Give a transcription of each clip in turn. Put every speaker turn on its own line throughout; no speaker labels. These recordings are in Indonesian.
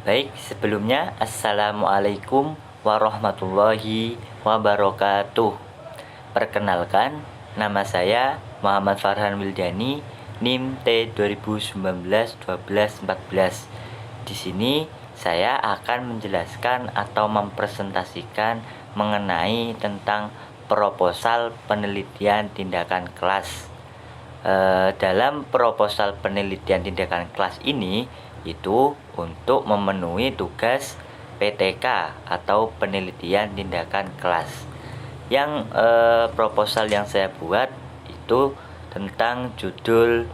Baik, sebelumnya Assalamualaikum warahmatullahi wabarakatuh. Perkenalkan, nama saya Muhammad Farhan Wildani, NIM T 2019-12-14. Di sini saya akan menjelaskan atau mempresentasikan mengenai tentang proposal penelitian tindakan kelas. Dalam proposal penelitian tindakan kelas ini itu untuk memenuhi tugas PTK atau penelitian tindakan kelas. Yang proposal yang saya buat itu tentang judul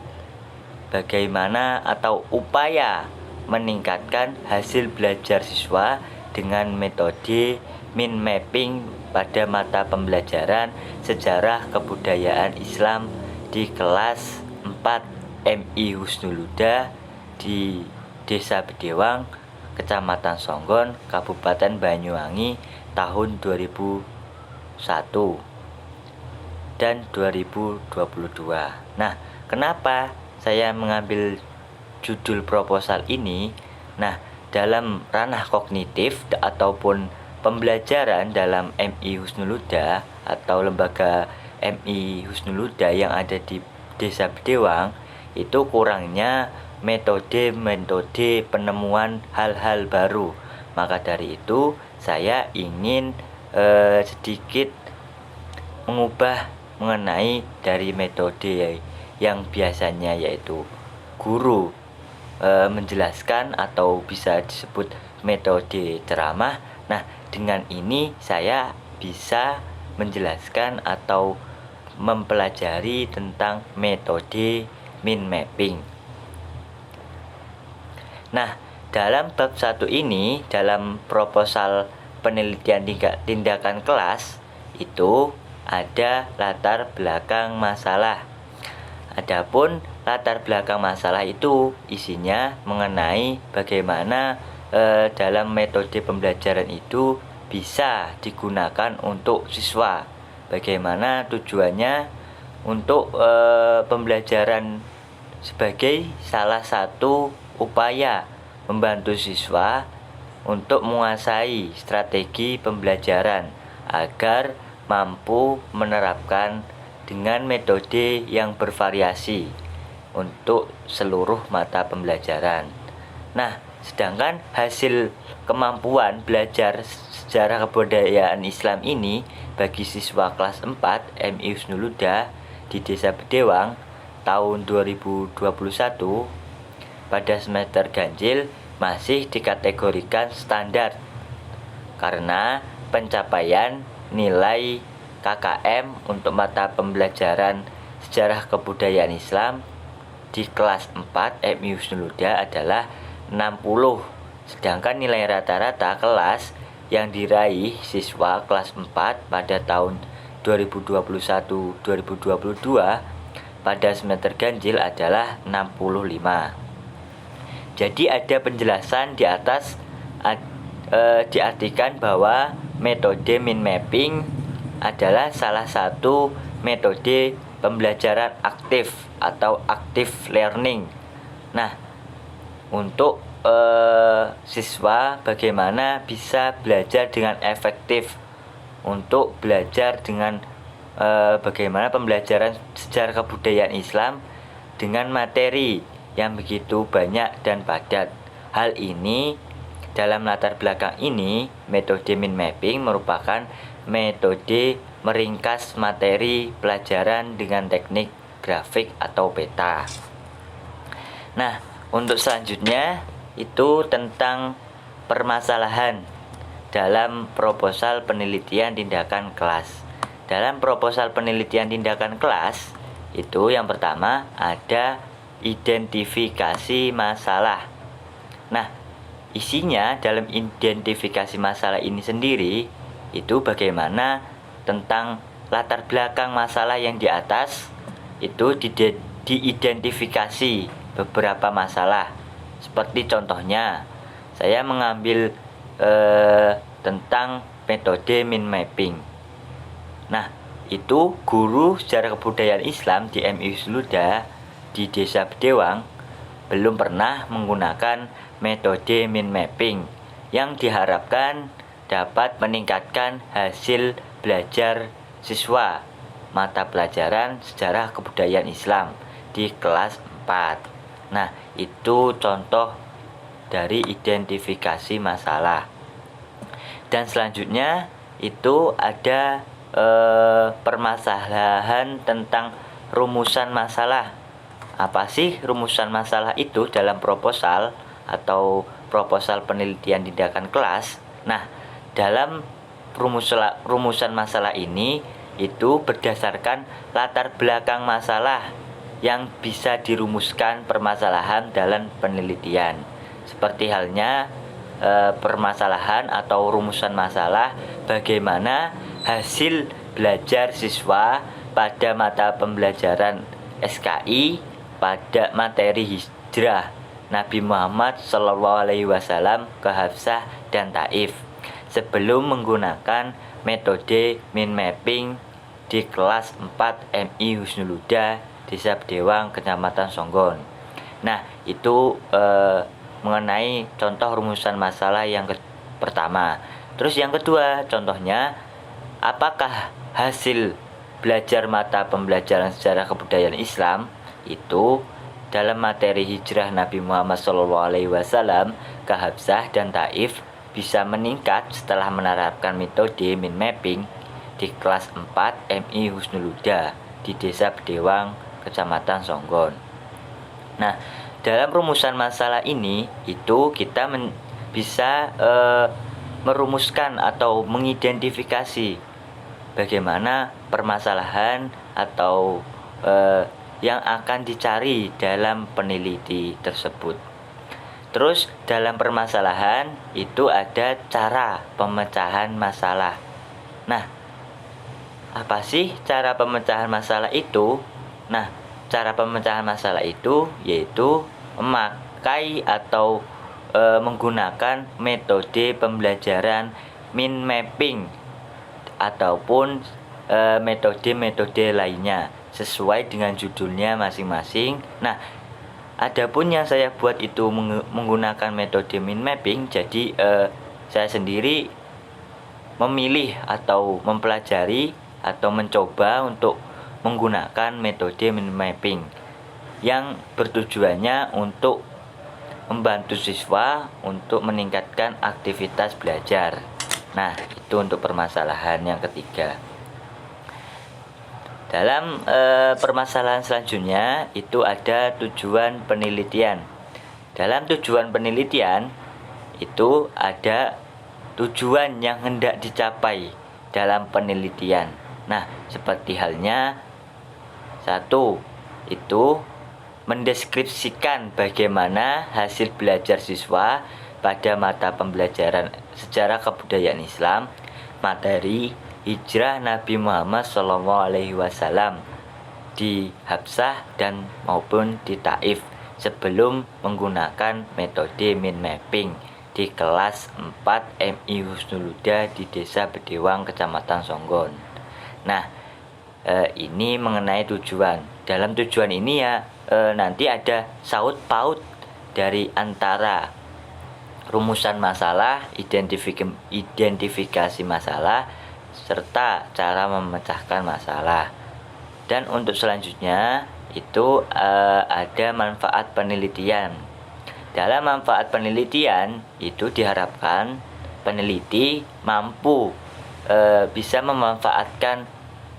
bagaimana atau upaya meningkatkan hasil belajar siswa dengan metode mind mapping pada mata pembelajaran sejarah kebudayaan Islam di kelas 4 MI Husnul Huda di Desa Bedewang, Kecamatan Songgon, Kabupaten Banyuwangi tahun 2001 dan 2022. Nah, kenapa saya mengambil judul proposal ini? Nah, dalam ranah kognitif ataupun pembelajaran dalam MI Husnul Huda atau lembaga MI Husnul Huda yang ada di Desa Bedewang itu kurangnya metode penemuan hal-hal baru. Maka dari itu saya ingin sedikit mengubah mengenai dari metode yang biasanya yaitu guru menjelaskan atau bisa disebut metode ceramah. Nah, dengan ini saya bisa menjelaskan atau mempelajari tentang metode mind mapping. Nah, dalam bab 1 ini, dalam proposal penelitian tindakan kelas itu ada latar belakang masalah. Adapun latar belakang masalah itu isinya mengenai bagaimana dalam metode pembelajaran itu bisa digunakan untuk siswa. Bagaimana tujuannya untuk pembelajaran sebagai salah satu upaya membantu siswa untuk menguasai strategi pembelajaran agar mampu menerapkan dengan metode yang bervariasi untuk seluruh mata pembelajaran. Nah, sedangkan hasil kemampuan belajar sejarah kebudayaan Islam ini bagi siswa kelas 4 MI Husnul Huda di Desa Bedewang tahun 2021 pada semester ganjil masih dikategorikan standar karena pencapaian nilai KKM untuk mata pembelajaran sejarah kebudayaan Islam di kelas 4 MI Husnul Huda adalah 60. Sedangkan nilai rata-rata kelas yang diraih siswa kelas 4 pada tahun 2021-2022 pada semester ganjil adalah 65. Jadi ada penjelasan di atas diartikan bahwa metode mind mapping adalah salah satu metode pembelajaran aktif atau active learning. Nah, untuk siswa bagaimana bisa belajar dengan efektif, untuk belajar dengan bagaimana pembelajaran sejarah kebudayaan Islam dengan materi yang begitu banyak dan padat. Hal ini dalam latar belakang ini, metode mind mapping merupakan metode meringkas materi pelajaran dengan teknik grafik atau peta. Nah, untuk selanjutnya itu tentang permasalahan dalam proposal penelitian tindakan kelas. Dalam proposal penelitian tindakan kelas itu yang pertama ada identifikasi masalah. Nah, isinya dalam identifikasi masalah ini sendiri itu bagaimana tentang latar belakang masalah yang di atas itu diidentifikasi beberapa masalah. Seperti contohnya, saya mengambil tentang metode mind mapping. Nah, itu guru sejarah kebudayaan Islam di MI Husnul Huda di Desa Bedewang belum pernah menggunakan metode mind mapping yang diharapkan dapat meningkatkan hasil belajar siswa mata pelajaran sejarah kebudayaan Islam di kelas 4. Nah, itu contoh dari identifikasi masalah. Dan selanjutnya itu ada permasalahan tentang rumusan masalah. Apa sih rumusan masalah itu dalam proposal atau proposal penelitian tindakan kelas? Nah, dalam rumusan masalah ini itu berdasarkan latar belakang masalah yang bisa dirumuskan permasalahan dalam penelitian. Seperti halnya permasalahan atau rumusan masalah bagaimana hasil belajar siswa pada mata pembelajaran SKI pada materi hijrah Nabi Muhammad SAW ke Hafsah dan Taif sebelum menggunakan metode mind mapping di kelas 4 MI Husnul Huda Desa Bedewang Kecamatan Songgon. Nah, itu mengenai contoh rumusan masalah yang pertama. Terus yang kedua, contohnya apakah hasil belajar mata pembelajaran sejarah kebudayaan Islam itu dalam materi hijrah Nabi Muhammad SAW ke Hafsah dan Taif bisa meningkat setelah menerapkan metode mind mapping di kelas 4 MI Husnul Huda di Desa Bedewang, Kecamatan Songgon. Nah, dalam rumusan masalah ini itu kita bisa merumuskan atau mengidentifikasi bagaimana permasalahan atau yang akan dicari dalam peneliti tersebut. Terus dalam permasalahan itu ada cara pemecahan masalah. Nah, apa sih cara pemecahan masalah itu? Nah, cara pemecahan masalah itu yaitu memakai atau menggunakan metode pembelajaran mind mapping ataupun metode-metode lainnya sesuai dengan judulnya masing-masing. Nah, adapun yang saya buat itu menggunakan metode mind mapping, jadi saya sendiri memilih atau mempelajari atau mencoba untuk menggunakan metode mind mapping yang bertujuannya untuk membantu siswa untuk meningkatkan aktivitas belajar. Nah, itu untuk permasalahan yang ketiga. Dalam permasalahan selanjutnya itu ada tujuan penelitian. Dalam tujuan penelitian itu ada tujuan yang hendak dicapai dalam penelitian. Nah, seperti halnya satu itu mendeskripsikan bagaimana hasil belajar siswa pada mata pembelajaran sejarah kebudayaan Islam materi hijrah Nabi Muhammad SAW di Hafsah dan maupun di Taif sebelum menggunakan metode mind mapping di kelas 4 MI Husnul Huda di Desa Bedewang Kecamatan Songgon. Nah, ini mengenai tujuan. Dalam tujuan ini ya nanti ada saut paut dari antara rumusan masalah, identifikasi masalah, serta cara memecahkan masalah. Dan untuk selanjutnya itu ada manfaat penelitian. Dalam manfaat penelitian itu diharapkan peneliti mampu bisa memanfaatkan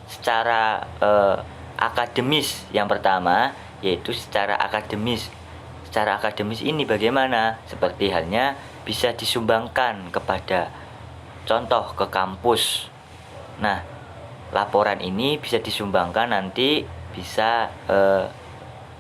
secara akademis. Yang pertama yaitu secara akademis. Secara akademis ini bagaimana? Seperti halnya bisa disumbangkan kepada contoh ke kampus. Nah, laporan ini bisa disumbangkan nanti bisa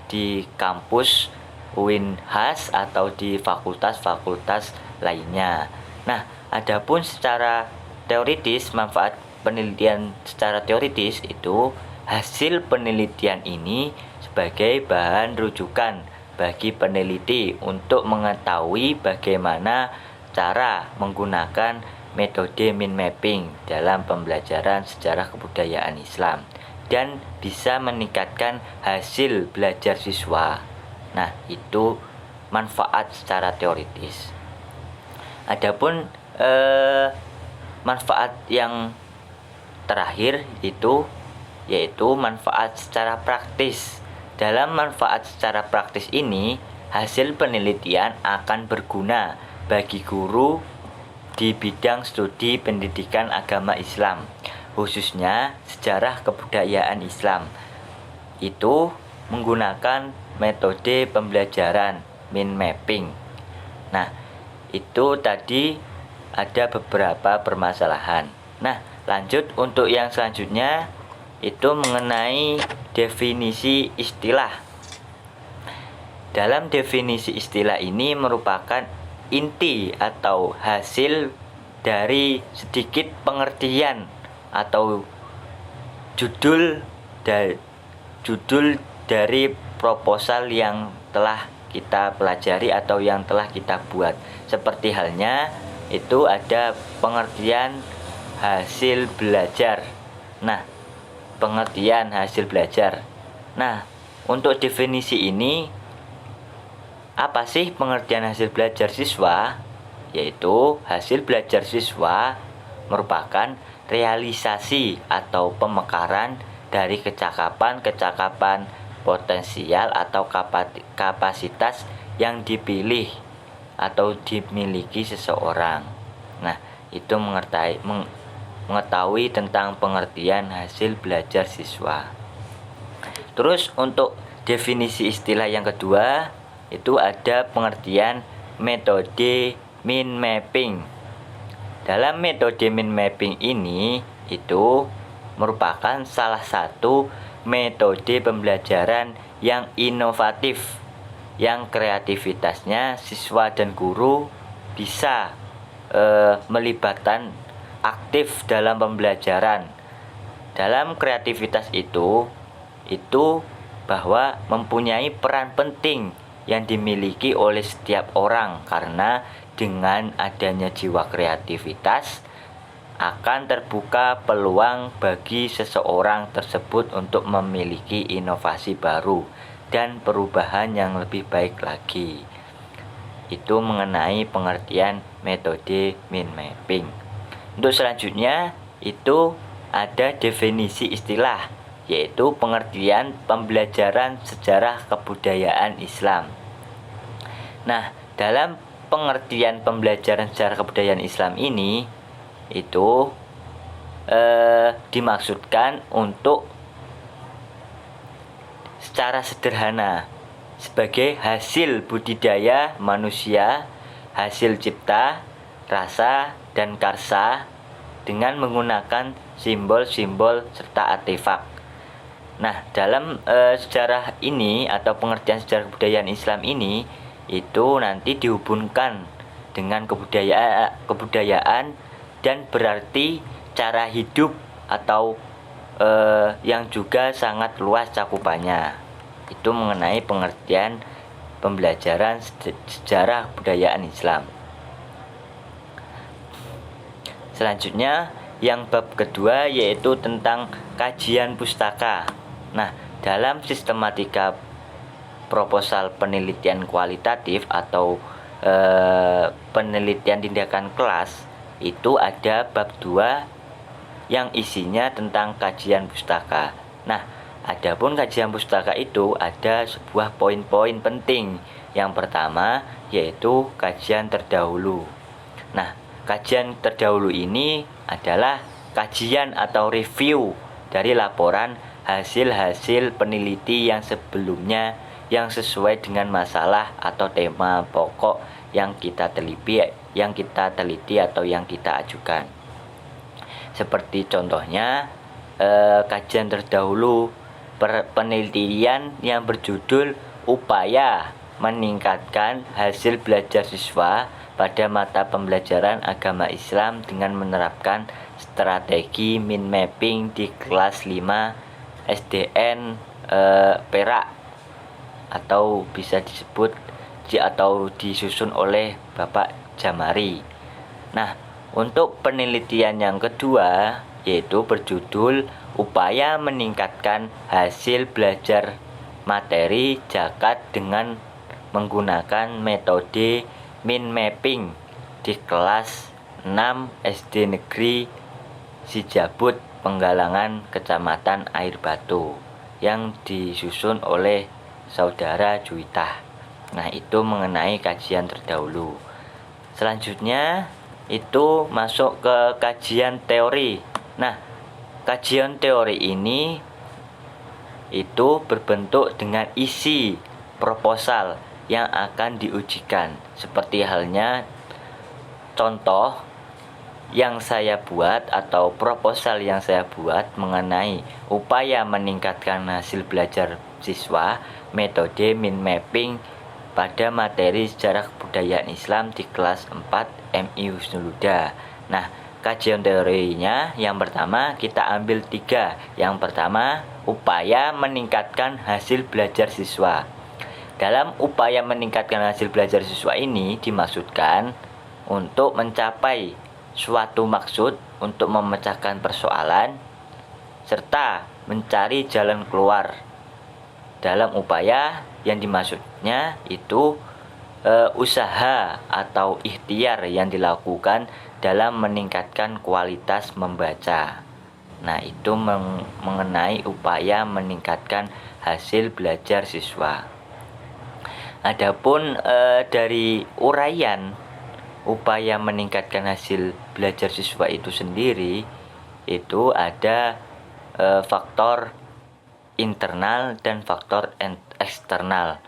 di kampus UINHAS atau di fakultas-fakultas lainnya. Nah, adapun secara teoritis, manfaat penelitian secara teoritis itu hasil penelitian ini sebagai bahan rujukan bagi peneliti untuk mengetahui bagaimana cara menggunakan metode mind mapping dalam pembelajaran sejarah kebudayaan Islam dan bisa meningkatkan hasil belajar siswa. Nah, itu manfaat secara teoritis. Adapun manfaat yang terakhir itu yaitu manfaat secara praktis. Dalam manfaat secara praktis ini, hasil penelitian akan berguna bagi guru di bidang studi pendidikan agama Islam, khususnya sejarah kebudayaan Islam. Itu menggunakan metode pembelajaran mind mapping. Nah, itu tadi ada beberapa permasalahan. Nah, lanjut untuk yang selanjutnya itu mengenai definisi istilah. Dalam definisi istilah ini merupakan inti atau hasil dari sedikit pengertian atau judul dari proposal yang telah kita pelajari atau yang telah kita buat. Seperti halnya itu ada pengertian hasil belajar. Nah, pengertian hasil belajar. Nah, untuk definisi ini, apa sih pengertian hasil belajar siswa? Yaitu hasil belajar siswa merupakan realisasi atau pemekaran dari kecakapan potensial atau kapasitas yang dipilih atau dimiliki seseorang. Nah, itu mengetahui tentang pengertian hasil belajar siswa. Terus untuk definisi istilah yang kedua itu ada pengertian metode mind mapping. Dalam metode mind mapping ini itu merupakan salah satu metode pembelajaran yang inovatif, yang kreativitasnya siswa dan guru bisa melibatkan aktif dalam pembelajaran. Dalam kreativitas itu bahwa mempunyai peran penting yang dimiliki oleh setiap orang, karena dengan adanya jiwa kreativitas akan terbuka peluang bagi seseorang tersebut untuk memiliki inovasi baru dan perubahan yang lebih baik lagi. Itu mengenai pengertian metode mind mapping. Untuk selanjutnya itu ada definisi istilah, yaitu pengertian pembelajaran sejarah kebudayaan Islam. Nah, dalam pengertian pembelajaran sejarah kebudayaan Islam ini itu dimaksudkan untuk secara sederhana sebagai hasil budidaya manusia, hasil cipta, rasa, dan karsa dengan menggunakan simbol-simbol serta artefak. Nah, dalam sejarah ini atau pengertian sejarah kebudayaan Islam ini itu nanti dihubungkan dengan kebudayaan dan berarti cara hidup atau yang juga sangat luas cakupannya. Itu mengenai pengertian pembelajaran sejarah kebudayaan Islam. Selanjutnya yang bab kedua yaitu tentang kajian pustaka. Nah, dalam sistematika proposal penelitian kualitatif atau penelitian tindakan kelas itu ada bab 2 yang isinya tentang kajian pustaka. Nah, adapun kajian pustaka itu ada sebuah poin-poin penting. Yang pertama yaitu kajian terdahulu. Nah, kajian terdahulu ini adalah kajian atau review dari laporan hasil-hasil peneliti yang sebelumnya yang sesuai dengan masalah atau tema pokok yang kita teliti atau yang kita ajukan. Seperti contohnya kajian terdahulu penelitian yang berjudul upaya meningkatkan hasil belajar siswa pada mata pembelajaran agama Islam dengan menerapkan strategi mind mapping di kelas 5 SDN Perak, atau bisa disebut atau disusun oleh Bapak Jamari. Nah, untuk penelitian yang kedua yaitu berjudul upaya meningkatkan hasil belajar materi zakat dengan menggunakan metode mind mapping di kelas 6 SD Negeri Sijabut, Penggalangan, Kecamatan Air Batu, yang disusun oleh Saudara Juwita. Nah, itu mengenai kajian terdahulu. Selanjutnya itu masuk ke kajian teori. Nah, kajian teori ini itu berbentuk dengan isi proposal yang akan diujikan. Seperti halnya contoh yang saya buat atau proposal yang saya buat mengenai upaya meningkatkan hasil belajar siswa, metode mind mapping pada materi sejarah kebudayaan Islam di kelas 4 MI Husnul Huda. Nah, kajian teorinya yang pertama kita ambil 3. Yang pertama, upaya meningkatkan hasil belajar siswa. Dalam upaya meningkatkan hasil belajar siswa ini dimaksudkan untuk mencapai suatu maksud untuk memecahkan persoalan serta mencari jalan keluar. Dalam upaya yang dimaksudnya itu usaha atau ikhtiar yang dilakukan dalam meningkatkan kualitas membaca. Nah, itu mengenai upaya meningkatkan hasil belajar siswa. Adapun dari uraian upaya meningkatkan hasil belajar siswa itu sendiri, itu ada faktor internal dan faktor eksternal.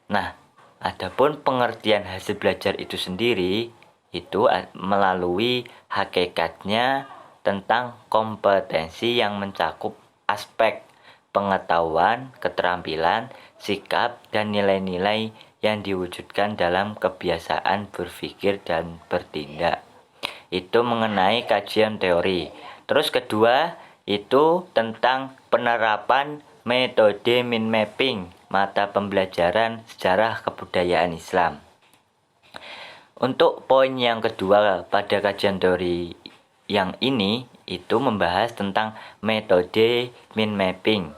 Nah, adapun pengertian hasil belajar itu sendiri itu melalui hakikatnya tentang kompetensi yang mencakup aspek pengetahuan, keterampilan, sikap, dan nilai-nilai yang diwujudkan dalam kebiasaan berpikir dan bertindak. Itu mengenai kajian teori. Terus kedua, itu tentang penerapan metode mind mapping mata pembelajaran sejarah kebudayaan Islam. Untuk poin yang kedua pada kajian teori yang ini, itu membahas tentang metode mind mapping.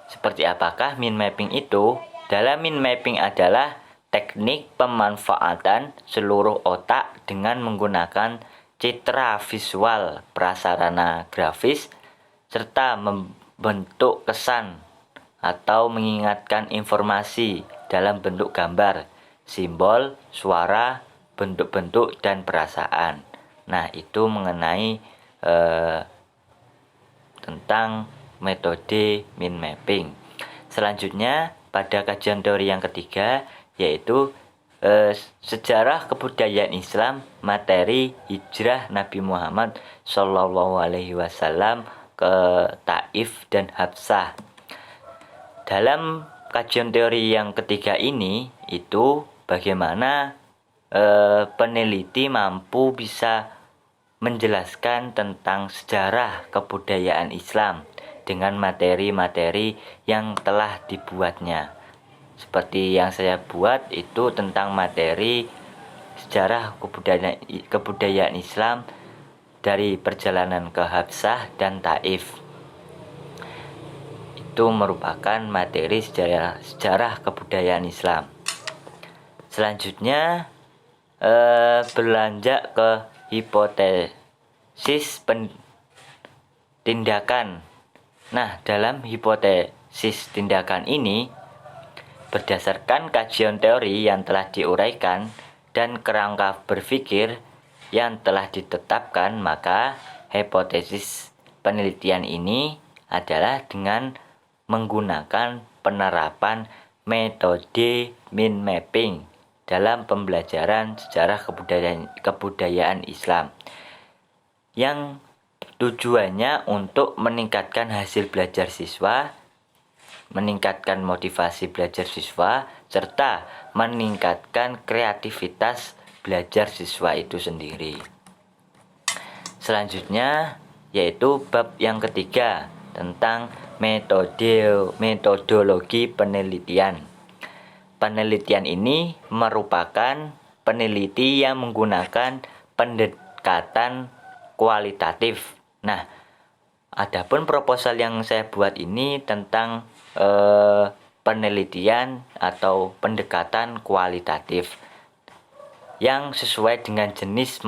Seperti apakah mind mapping itu? Dalam mind mapping adalah teknik pemanfaatan seluruh otak dengan menggunakan citra visual, prasarana grafis, serta membentuk kesan atau mengingatkan informasi dalam bentuk gambar, simbol, suara, bentuk-bentuk, dan perasaan. Nah, itu mengenai tentang metode mind mapping. Selanjutnya pada kajian teori yang ketiga, yaitu sejarah kebudayaan Islam, materi hijrah Nabi Muhammad SAW ke Taif dan Habsah. Dalam kajian teori yang ketiga ini, itu bagaimana peneliti mampu bisa menjelaskan tentang sejarah kebudayaan Islam dengan materi-materi yang telah dibuatnya. Seperti yang saya buat itu tentang materi sejarah kebudayaan Islam dari perjalanan ke Habsah dan Taif. Itu merupakan materi sejarah kebudayaan Islam. Selanjutnya berlanjut ke hipotesis tindakan. Nah, dalam hipotesis tindakan ini, berdasarkan kajian teori yang telah diuraikan dan kerangka berpikir yang telah ditetapkan, maka hipotesis penelitian ini adalah dengan menggunakan penerapan metode mind mapping dalam pembelajaran sejarah kebudayaan Islam, yang tujuannya untuk meningkatkan hasil belajar siswa, meningkatkan motivasi belajar siswa, serta meningkatkan kreativitas belajar siswa itu sendiri. Selanjutnya yaitu bab yang ketiga tentang metodologi penelitian. Penelitian ini merupakan peneliti yang menggunakan pendekatan kualitatif. Nah, adapun proposal yang saya buat ini tentang penelitian atau pendekatan kualitatif yang sesuai dengan jenis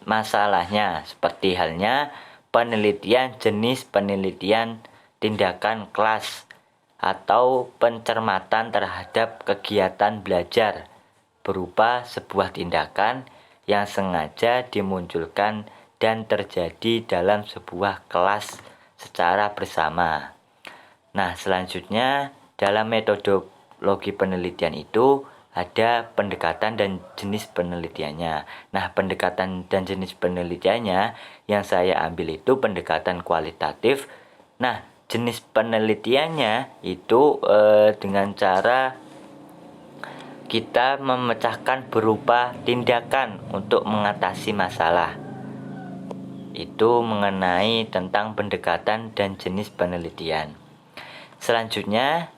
masalahnya, seperti halnya penelitian jenis penelitian tindakan kelas atau pencermatan terhadap kegiatan belajar berupa sebuah tindakan yang sengaja dimunculkan dan terjadi dalam sebuah kelas secara bersama. Nah, selanjutnya dalam metodologi penelitian itu ada pendekatan dan jenis penelitiannya. Nah, pendekatan dan jenis penelitiannya yang saya ambil itu pendekatan kualitatif. Nah, jenis penelitiannya itu dengan cara kita memecahkan berupa tindakan untuk mengatasi masalah. Itu mengenai tentang pendekatan dan jenis penelitian. Selanjutnya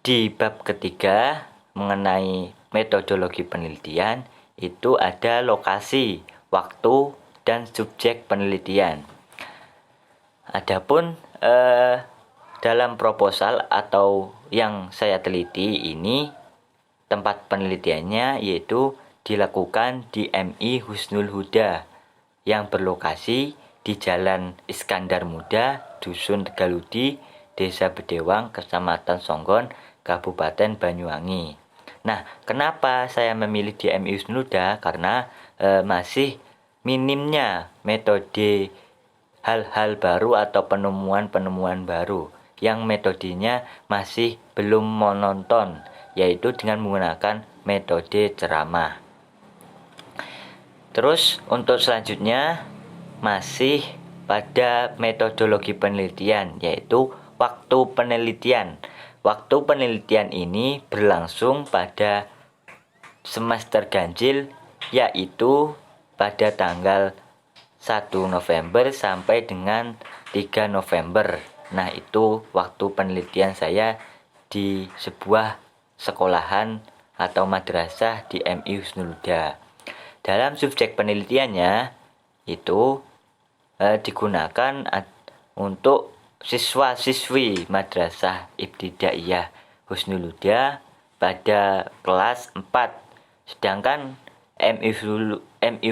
di bab ketiga mengenai metodologi penelitian itu ada lokasi, waktu, dan subjek penelitian. Adapun dalam proposal atau yang saya teliti ini tempat penelitiannya yaitu dilakukan di MI Husnul Huda yang berlokasi di Jalan Iskandar Muda, Dusun Tegaludi, Desa Bedewang, Kecamatan Songgon, Kabupaten Banyuwangi. Nah, kenapa saya memilih di MI Husnul Huda? Karena masih minimnya metode hal-hal baru atau penemuan-penemuan baru yang metodenya masih belum monoton, yaitu dengan menggunakan metode ceramah. Terus untuk selanjutnya masih pada metodologi penelitian, yaitu waktu penelitian. Waktu penelitian ini berlangsung pada semester ganjil, yaitu pada tanggal 1 November sampai dengan 3 November. Nah, itu waktu penelitian saya di sebuah sekolahan atau madrasah di MI Husnul Huda. Dalam subjek penelitiannya itu digunakan untuk siswa-siswi Madrasah Ibtidaiyah Husnul Huda pada kelas 4. Sedangkan MI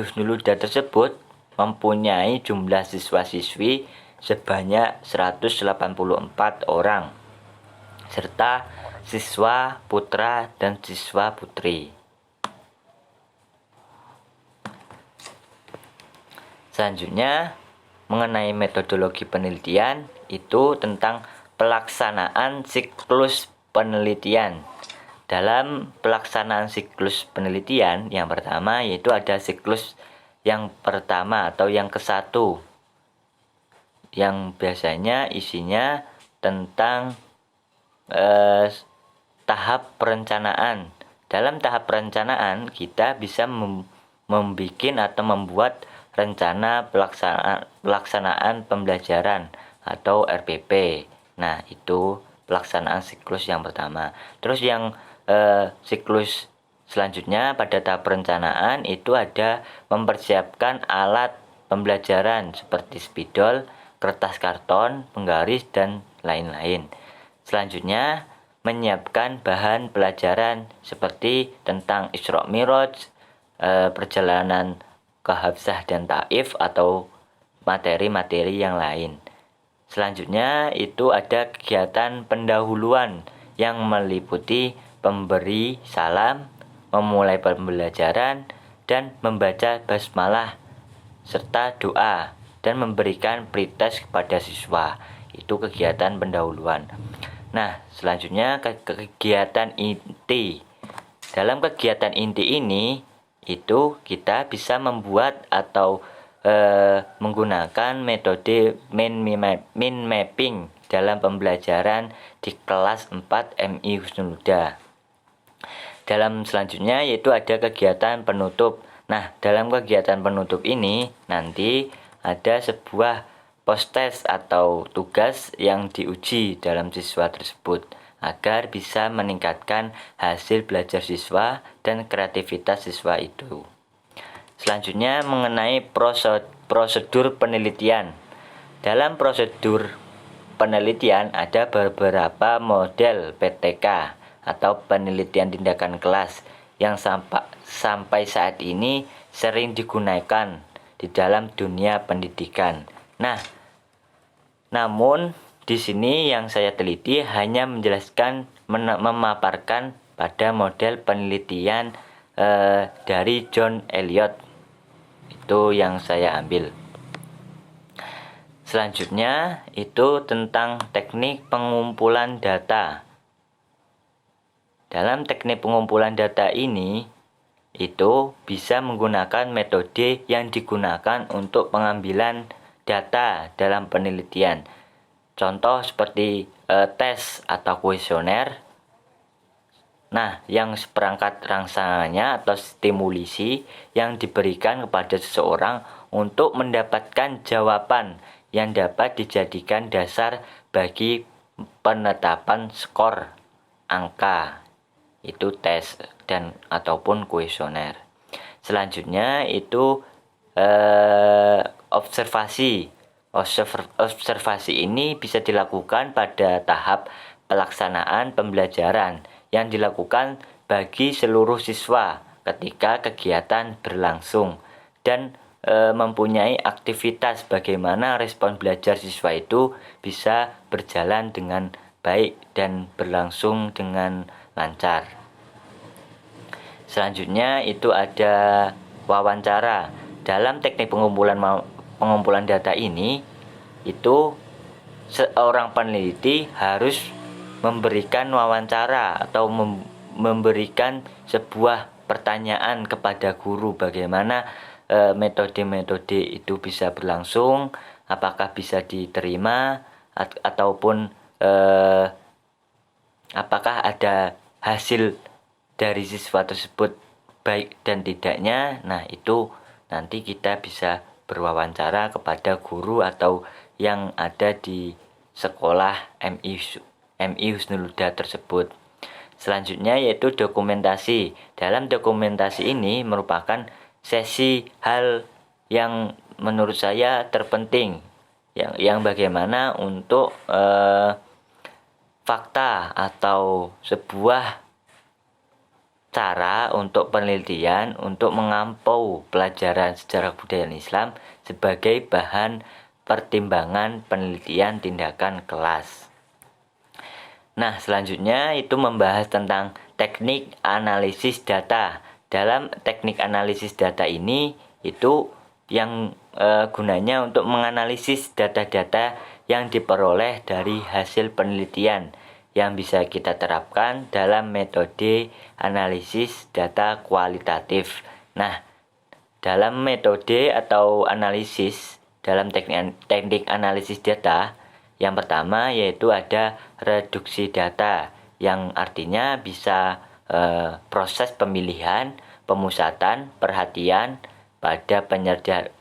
Husnul Huda tersebut mempunyai jumlah siswa-siswi sebanyak 184 orang serta siswa putra dan siswa putri. Selanjutnya mengenai metodologi penelitian itu tentang pelaksanaan siklus penelitian. Dalam pelaksanaan siklus penelitian yang pertama yaitu ada siklus yang pertama atau yang ke-1 yang biasanya isinya tentang tahap perencanaan. Dalam tahap perencanaan kita bisa membuat atau membuat rencana pelaksanaan pembelajaran atau RPP. Nah, itu pelaksanaan siklus yang pertama. Terus yang siklus selanjutnya pada tahap perencanaan itu ada mempersiapkan alat pembelajaran seperti spidol, kertas karton, penggaris, dan lain-lain. Selanjutnya menyiapkan bahan pelajaran seperti tentang Isra Mi'raj, perjalanan ke Hafsah dan Taif atau materi-materi yang lain. Selanjutnya itu ada kegiatan pendahuluan yang meliputi pemberi salam, memulai pembelajaran, dan membaca basmalah serta doa dan memberikan pretest kepada siswa. Itu kegiatan pendahuluan. Nah, selanjutnya kegiatan inti. Dalam kegiatan inti ini itu kita bisa membuat atau menggunakan metode mind mapping dalam pembelajaran di kelas 4 MI Husnul Huda. Dalam selanjutnya yaitu ada kegiatan penutup. Nah, dalam kegiatan penutup ini nanti ada sebuah post-test atau tugas yang diuji dalam siswa tersebut agar bisa meningkatkan hasil belajar siswa dan kreativitas siswa itu. Selanjutnya mengenai prosedur penelitian. Dalam prosedur penelitian ada beberapa model PTK atau penelitian tindakan kelas yang sampai saat ini sering digunakan di dalam dunia pendidikan. Nah, namun di sini yang saya teliti hanya menjelaskan memaparkan pada model penelitian dari John Elliot. Itu yang saya ambil. Selanjutnya itu tentang teknik pengumpulan data. Dalam teknik pengumpulan data ini itu bisa menggunakan metode yang digunakan untuk pengambilan data dalam penelitian. Contoh seperti tes atau kuesioner. Nah, yang seperangkat rangsangannya atau stimulisi yang diberikan kepada seseorang untuk mendapatkan jawaban yang dapat dijadikan dasar bagi penetapan skor angka. Itu tes dan ataupun kuesioner. Selanjutnya itu observasi. Observasi ini bisa dilakukan pada tahap pelaksanaan pembelajaran yang dilakukan bagi seluruh siswa ketika kegiatan berlangsung dan mempunyai aktivitas bagaimana respon belajar siswa itu bisa berjalan dengan baik dan berlangsung dengan lancar. Selanjutnya itu ada wawancara. Dalam teknik pengumpulan data ini itu seorang peneliti harus memberikan wawancara atau memberikan sebuah pertanyaan kepada guru bagaimana metode-metode itu bisa berlangsung, apakah bisa diterima ataupun apakah ada hasil dari siswa tersebut baik dan tidaknya. Nah, itu nanti kita bisa berwawancara kepada guru atau yang ada di sekolah MI Husnul Huda tersebut. Selanjutnya yaitu dokumentasi. Dalam dokumentasi ini merupakan sesi hal yang menurut saya terpenting, yang bagaimana untuk fakta atau sebuah cara untuk penelitian untuk mengampau pelajaran sejarah budaya Islam sebagai bahan pertimbangan penelitian tindakan kelas. Nah, selanjutnya itu membahas tentang teknik analisis data. Dalam teknik analisis data ini itu yang gunanya untuk menganalisis data-data yang diperoleh dari hasil penelitian yang bisa kita terapkan dalam metode analisis data kualitatif. Nah, dalam metode atau analisis dalam teknik analisis data, yang pertama yaitu ada reduksi data, yang artinya bisa proses pemilihan, pemusatan, perhatian pada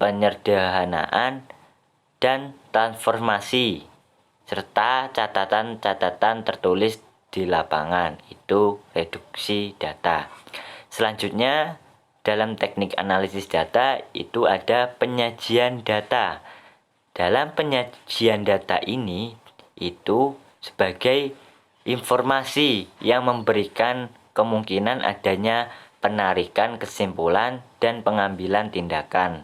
penyederhanaan dan transformasi serta catatan-catatan tertulis di lapangan. Itu reduksi data. Selanjutnya dalam teknik analisis data itu ada penyajian data. Dalam penyajian data ini itu sebagai informasi yang memberikan kemungkinan adanya penarikan kesimpulan dan pengambilan tindakan.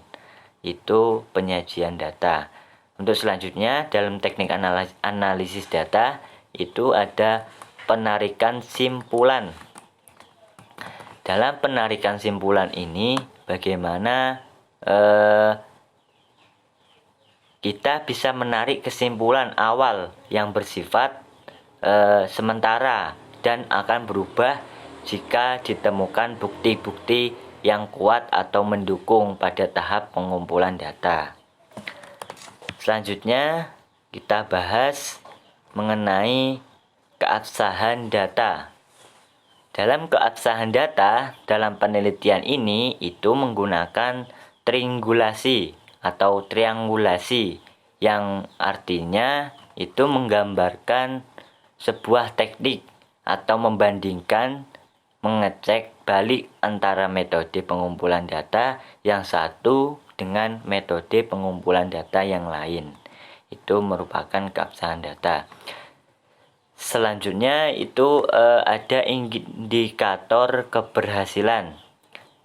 Itu penyajian data. Untuk selanjutnya dalam teknik analisis data itu ada penarikan simpulan. Dalam penarikan simpulan ini bagaimana kita bisa menarik kesimpulan awal yang bersifat sementara dan akan berubah jika ditemukan bukti-bukti yang kuat atau mendukung pada tahap pengumpulan data. Selanjutnya kita bahas mengenai keabsahan data. Dalam keabsahan data dalam penelitian ini itu menggunakan triangulasi atau triangulasi, yang artinya itu menggambarkan sebuah teknik atau membandingkan, mengecek balik antara metode pengumpulan data yang satu dengan metode pengumpulan data yang lain. itu merupakan keabsahan data. Selanjutnya itu ada indikator keberhasilan.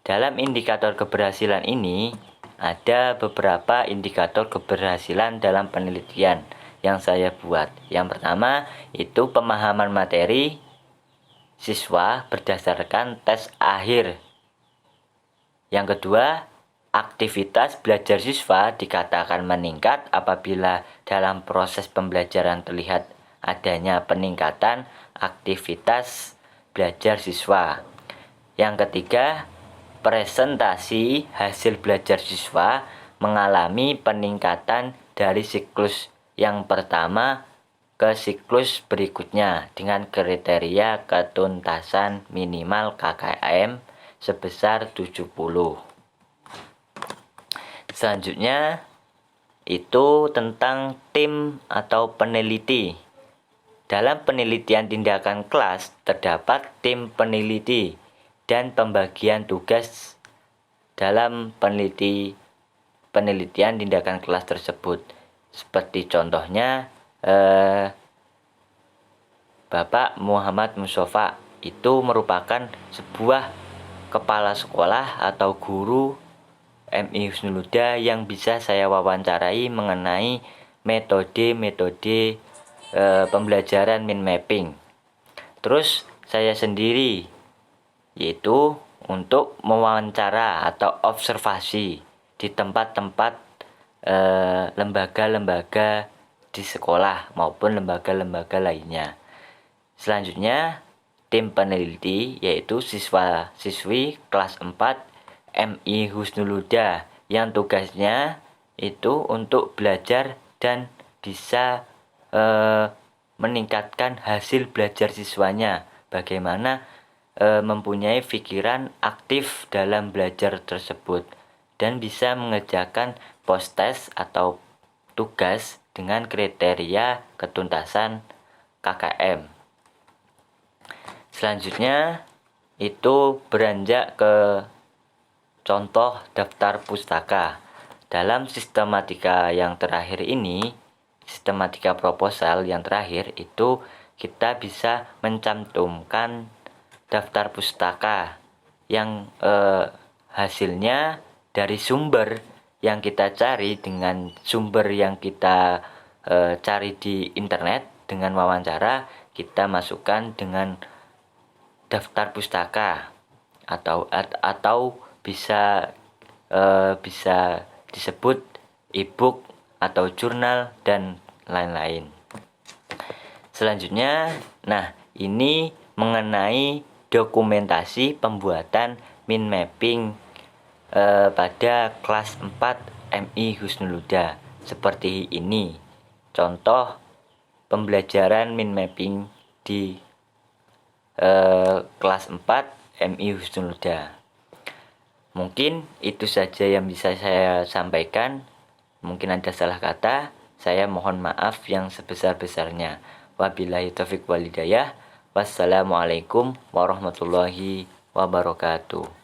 Dalam indikator keberhasilan ini ada beberapa indikator keberhasilan dalam penelitian yang saya buat. Yang pertama itu pemahaman materi siswa berdasarkan tes akhir. Yang kedua, aktivitas belajar siswa dikatakan meningkat apabila dalam proses pembelajaran terlihat adanya peningkatan aktivitas belajar siswa. Yang ketiga, presentasi hasil belajar siswa mengalami peningkatan dari siklus yang pertama ke siklus berikutnya dengan kriteria ketuntasan minimal KKM sebesar 70. Selanjutnya itu tentang tim atau peneliti. Dalam penelitian tindakan kelas terdapat tim peneliti dan pembagian tugas dalam penelitian tindakan kelas tersebut. Seperti contohnya Bapak Muhammad Mustafa itu merupakan sebuah kepala sekolah atau guru MI Husnul Huda yang bisa saya wawancarai mengenai metode-metode pembelajaran mind mapping. Terus saya sendiri yaitu untuk mewawancara atau observasi di tempat-tempat lembaga-lembaga di sekolah maupun lembaga-lembaga lainnya. Selanjutnya, tim peneliti yaitu siswa-siswi kelas 4 MI Husnul Huda yang tugasnya itu untuk belajar dan bisa meningkatkan hasil belajar siswanya. Bagaimana mempunyai pikiran aktif dalam belajar tersebut dan bisa mengerjakan post-test atau tugas dengan kriteria ketuntasan KKM. Selanjutnya itu beranjak ke contoh daftar pustaka. Dalam sistematika yang terakhir ini, sistematika proposal yang terakhir itu kita bisa mencantumkan daftar pustaka yang hasilnya dari sumber yang kita cari dengan sumber yang kita cari di internet dengan wawancara, kita masukkan dengan daftar pustaka atau bisa disebut e-book atau jurnal dan lain-lain. Selanjutnya, nah ini mengenai dokumentasi pembuatan mind mapping pada kelas 4 MI Husnul Huda. Seperti ini contoh pembelajaran mind mapping di kelas 4 MI Husnul Huda. Mungkin itu saja yang bisa saya sampaikan. Mungkin ada salah kata, saya mohon maaf yang sebesar-besarnya. Wabillahi taufiq wal hidayah. Wassalamualaikum warahmatullahi wabarakatuh.